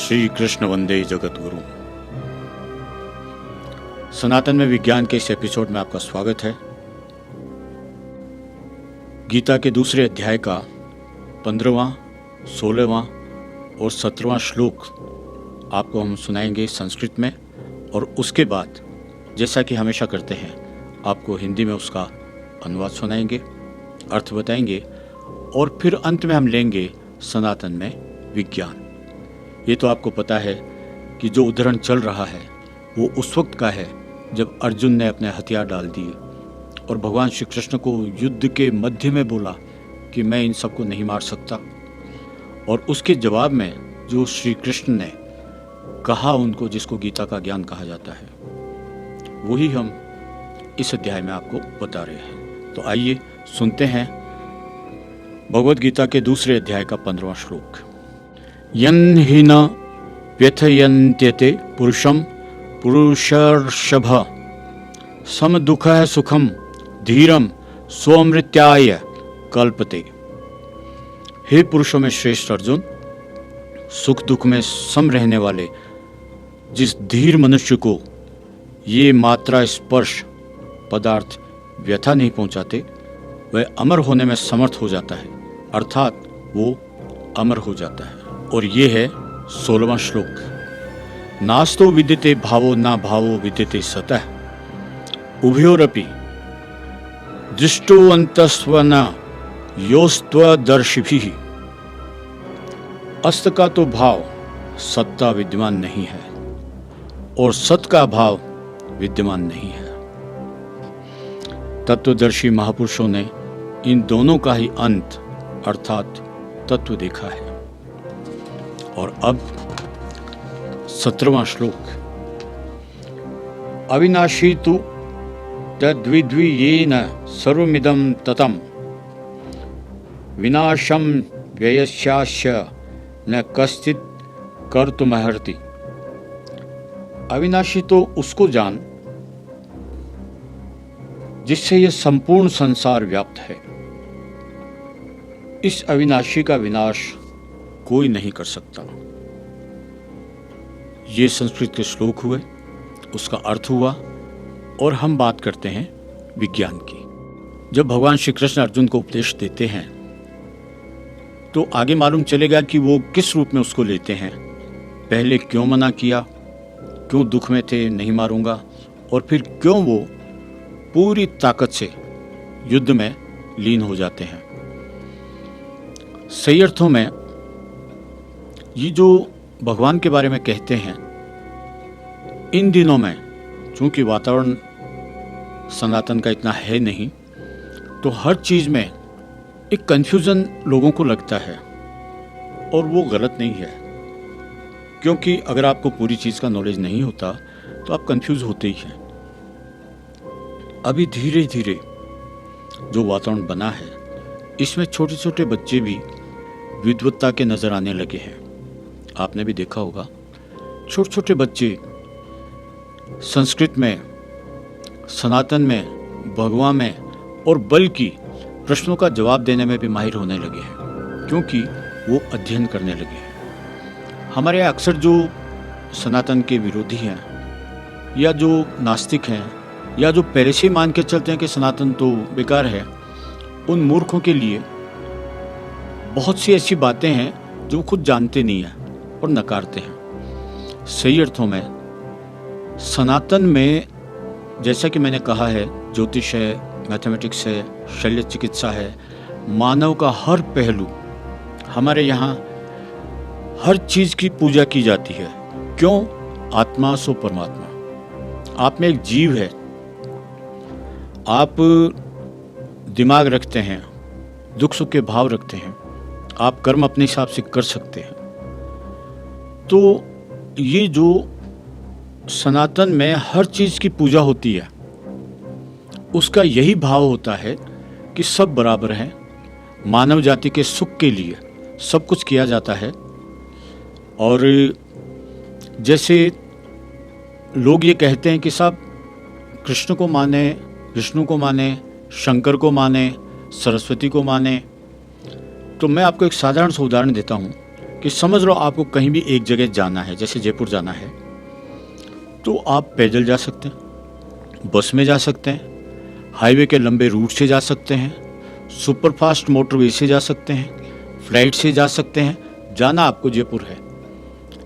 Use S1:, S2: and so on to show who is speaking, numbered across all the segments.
S1: श्री कृष्ण वंदे जगत गुरु। सनातन में विज्ञान के इस एपिसोड में आपका स्वागत है। गीता के दूसरे अध्याय का 15वां, 16वां और 17वां श्लोक आपको हम सुनाएंगे संस्कृत में, और उसके बाद जैसा कि हमेशा करते हैं आपको हिंदी में उसका अनुवाद सुनाएंगे, अर्थ बताएंगे, और फिर अंत में हम लेंगे सनातन में विज्ञान। ये तो आपको पता है कि जो उद्धरण चल रहा है वो उस वक्त का है जब अर्जुन ने अपने हथियार डाल दिए और भगवान श्री कृष्ण को युद्ध के मध्य में बोला कि मैं इन सबको नहीं मार सकता, और उसके जवाब में जो श्री कृष्ण ने कहा उनको, जिसको गीता का ज्ञान कहा जाता है, वही हम इस अध्याय में आपको बता रहे हैं। तो आइए सुनते हैं भगवद गीता के दूसरे अध्याय का 15वां श्लोक। यन् हि न व्यथयन्त्यते पुरुषं पुरुषर्षभ सम दुःखः सुखम धीरम स्वमृत्याय कल्पते। हे पुरुषों में श्रेष्ठ अर्जुन, सुख दुख में सम रहने वाले जिस धीर मनुष्य को ये मात्रा स्पर्श पदार्थ व्यथा नहीं पहुंचाते, वह अमर होने में समर्थ हो जाता है, अर्थात वो अमर हो जाता है। और ये है 16वां श्लोक। नास्तो विद्यते भावो ना भावो विद्यते सतः उभयोरपि दृष्टो अंतस्वन योस्त्वदर्शिभिः। अस्त का तो भाव सत्ता विद्यमान नहीं है और सत का भाव विद्यमान नहीं है। तत्वदर्शी महापुरुषों ने इन दोनों का ही अंत अर्थात तत्व देखा है। और अब 17वां श्लोक। अविनाशी तु तद्विद्वियेन सर्वमिदं ततं विनाशं व्ययस्यास्य न कश्चित् कर्तुमर्हति। अविनाशी तो उसको जान जिससे यह संपूर्ण संसार व्याप्त है। इस अविनाशी का विनाश कोई नहीं कर सकता। ये संस्कृत के श्लोक हुए, उसका अर्थ हुआ, और हम बात करते हैं विज्ञान की। जब भगवान श्री कृष्ण अर्जुन को उपदेश देते हैं तो आगे मालूम चलेगा कि वो किस रूप में उसको लेते हैं। पहले क्यों मना किया, क्यों दुख में थे नहीं मारूंगा, और फिर क्यों वो पूरी ताकत से युद्ध में लीन हो जाते हैं। सही अर्थों में ये जो भगवान के बारे में कहते हैं, इन दिनों में चूंकि वातावरण सनातन का इतना है नहीं, तो हर चीज़ में एक कन्फ्यूज़न लोगों को लगता है, और वो गलत नहीं है, क्योंकि अगर आपको पूरी चीज़ का नॉलेज नहीं होता तो आप कंफ्यूज होते ही हैं। अभी धीरे धीरे जो वातावरण बना है, इसमें छोटे छोटे बच्चे भी विद्वत्ता के नज़र आने लगे हैं। आपने भी देखा होगा, छोटे छोटे बच्चे संस्कृत में, सनातन में, भगवान में, और बल्कि प्रश्नों का जवाब देने में भी माहिर होने लगे हैं, क्योंकि वो अध्ययन करने लगे हैं। हमारे यहाँ अक्सर जो सनातन के विरोधी हैं, या जो नास्तिक हैं, या जो पहले से मान के चलते हैं कि सनातन तो बेकार है, उन मूर्खों के लिए बहुत सी ऐसी बातें हैं जो खुद जानते नहीं हैं और नकारते हैं। सही अर्थों में सनातन में, जैसा कि मैंने कहा है, ज्योतिष है, मैथमेटिक्स है, शल्य चिकित्सा है, मानव का हर पहलू, हमारे यहाँ हर चीज़ की पूजा की जाती है। क्यों? आत्मा सो परमात्मा। आप में एक जीव है, आप दिमाग रखते हैं, दुख सुख के भाव रखते हैं, आप कर्म अपने हिसाब से कर सकते हैं। तो ये जो सनातन में हर चीज़ की पूजा होती है, उसका यही भाव होता है कि सब बराबर हैं, मानव जाति के सुख के लिए सब कुछ किया जाता है। और जैसे लोग ये कहते हैं कि साहब कृष्ण को माने, विष्णु को माने, शंकर को माने, सरस्वती को माने, तो मैं आपको एक साधारण सा उदाहरण देता हूँ कि समझ लो आपको कहीं भी एक जगह जाना है, जैसे जयपुर जाना है, तो आप पैदल जा सकते हैं, बस में जा सकते हैं, हाईवे के लंबे रूट से जा सकते हैं, सुपरफास्ट मोटरवे से जा सकते हैं, फ्लाइट से जा सकते हैं। जाना आपको जयपुर है।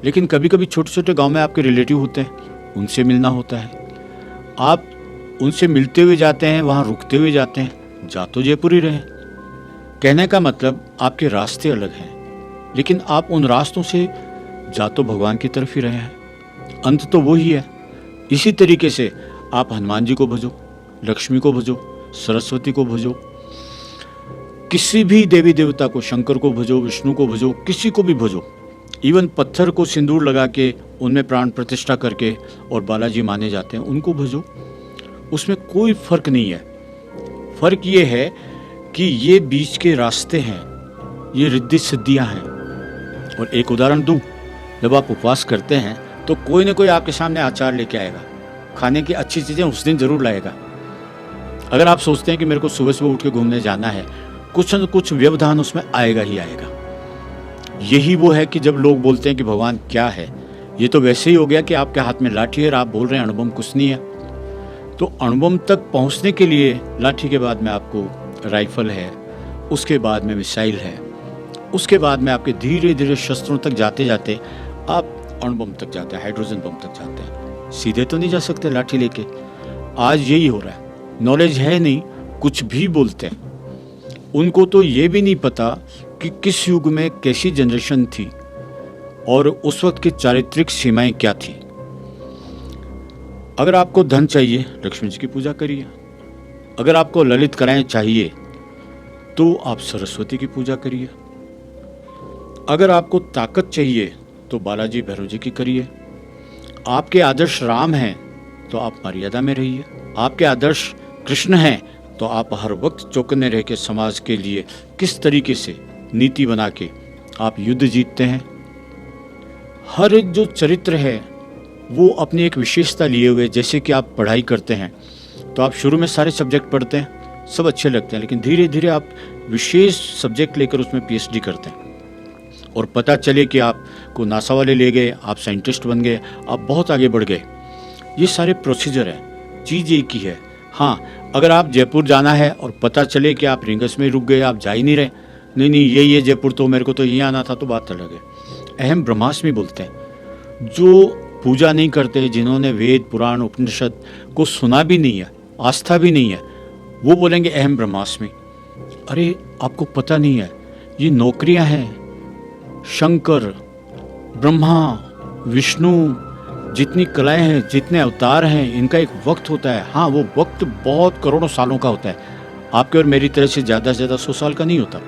S1: लेकिन कभी कभी छोटे छोटे गांव में आपके रिलेटिव होते हैं, उनसे मिलना होता है। आप उनसे मिलते हुए जाते हैं, वहाँ रुकते हुए जाते हैं, जा तो जयपुर ही रहे। कहने का मतलब आपके रास्ते अलग हैं, लेकिन आप उन रास्तों से जा तो भगवान की तरफ ही रहे हैं। अंत तो वो ही है। इसी तरीके से आप हनुमान जी को भजो, लक्ष्मी को भजो, सरस्वती को भजो, किसी भी देवी देवता को, शंकर को भजो, विष्णु को भजो, किसी को भी भजो। इवन पत्थर को सिंदूर लगा के उनमें प्राण प्रतिष्ठा करके और बालाजी माने जाते हैं, उनको भजो। उसमें कोई फर्क नहीं है। फर्क ये है कि ये बीच के रास्ते हैं, ये रिद्धि सिद्धियां हैं। और एक उदाहरण दूं, जब आप उपवास करते हैं तो कोई ना कोई आपके सामने आचार लेके आएगा, खाने की अच्छी चीज़ें उस दिन जरूर लाएगा। अगर आप सोचते हैं कि मेरे को सुबह सुबह उठ के घूमने जाना है, कुछ न कुछ व्यवधान उसमें आएगा ही आएगा। यही वो है कि जब लोग बोलते हैं कि भगवान क्या है, ये तो वैसे ही हो गया कि आपके हाथ में लाठी है और आप बोल रहे हैं अणुबम कुछ नहीं है। तो अणुबम तक पहुंचने के लिए लाठी के बाद में आपको राइफल है, उसके बाद में मिसाइल है, उसके बाद में आपके धीरे धीरे शस्त्रों तक जाते जाते आप अणुबम तक जाते हैं, हाइड्रोजन बम तक जाते हैं। सीधे तो नहीं जा सकते लाठी लेके। आज यही हो रहा है, नॉलेज है नहीं, कुछ भी बोलते हैं। उनको तो ये भी नहीं पता कि किस युग में कैसी जनरेशन थी और उस वक्त की चारित्रिक सीमाएं क्या थी। अगर आपको धन चाहिए, लक्ष्मी जी की पूजा करिए। अगर आपको ललित कलाएं चाहिए तो आप सरस्वती की पूजा करिए। अगर आपको ताकत चाहिए तो बालाजी भैरव जी की करिए। आपके आदर्श राम हैं तो आप मर्यादा में रहिए। आपके आदर्श कृष्ण हैं तो आप हर वक्त चौकन्ने रह के समाज के लिए किस तरीके से नीति बना के आप युद्ध जीतते हैं। हर एक जो चरित्र है वो अपनी एक विशेषता लिए हुए। जैसे कि आप पढ़ाई करते हैं तो आप शुरू में सारे सब्जेक्ट पढ़ते हैं, सब अच्छे लगते हैं, लेकिन धीरे धीरे आप विशेष सब्जेक्ट लेकर उसमें पीएचडी करते हैं और पता चले कि आपको नासा वाले ले गए, आप साइंटिस्ट बन गए, आप बहुत आगे बढ़ गए। ये सारे प्रोसीजर है, चीज़ एक ही है। हाँ, अगर आप जयपुर जाना है और पता चले कि आप रिंगस में रुक गए, आप जा ही नहीं रहे, नहीं ये जयपुर तो मेरे को तो यहीं आना था, तो बात अलग है। अहम ब्रह्मास्मि बोलते हैं। जो पूजा नहीं करते, जिन्होंने वेद पुराण उपनिषद को सुना भी नहीं है, आस्था भी नहीं है, वो बोलेंगे अहम ब्रह्मास्मि। अरे आपको पता नहीं है, ये नौकरियां हैं। शंकर, ब्रह्मा, विष्णु, जितनी कलाएं हैं, जितने अवतार हैं, इनका एक वक्त होता है। हाँ, वो वक्त बहुत करोड़ों सालों का होता है। आपके और मेरी तरह से ज़्यादा से ज़्यादा 100 साल का नहीं होता।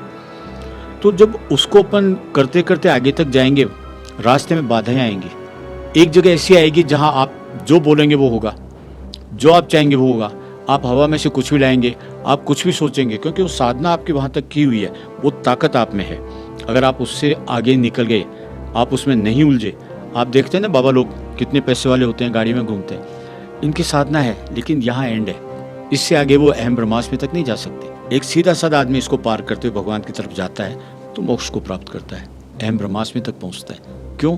S1: तो जब उसको अपन करते करते आगे तक जाएंगे, रास्ते में बाधाएं आएंगी। एक जगह ऐसी आएगी जहाँ आप जो बोलेंगे वो होगा, जो आप चाहेंगे वो होगा। आप हवा में से कुछ भी लाएंगे, आप कुछ भी सोचेंगे, क्योंकि वो साधना आपके वहाँ तक की हुई है, वो ताकत आप में है। अगर आप उससे आगे निकल गए, आप उसमें नहीं उलझे। आप देखते हैं ना, बाबा लोग कितने पैसे वाले होते हैं, गाड़ी में घूमते हैं, इनकी साधना है, लेकिन यहाँ एंड है। इससे आगे वो अहम ब्रह्मास्मि तक नहीं जा सकते। एक सीधा साधा आदमी इसको पार करते हुए भगवान की तरफ जाता है तो मोक्ष को प्राप्त करता है, अहम ब्रह्मास्मि तक पहुँचता है। क्यों?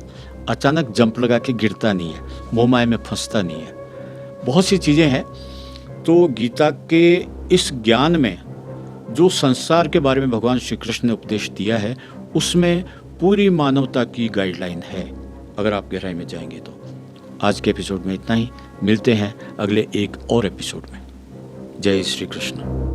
S1: अचानक जंप लगा के गिरता नहीं है, मोह माया में फंसता नहीं है। बहुत सी चीज़ें हैं। तो गीता के इस ज्ञान में जो संसार के बारे में भगवान श्री कृष्ण ने उपदेश दिया है, उसमें पूरी मानवता की गाइडलाइन है, अगर आप गहराई में जाएंगे तो। आज के एपिसोड में इतना ही। मिलते हैं अगले एक और एपिसोड में। जय श्री कृष्ण।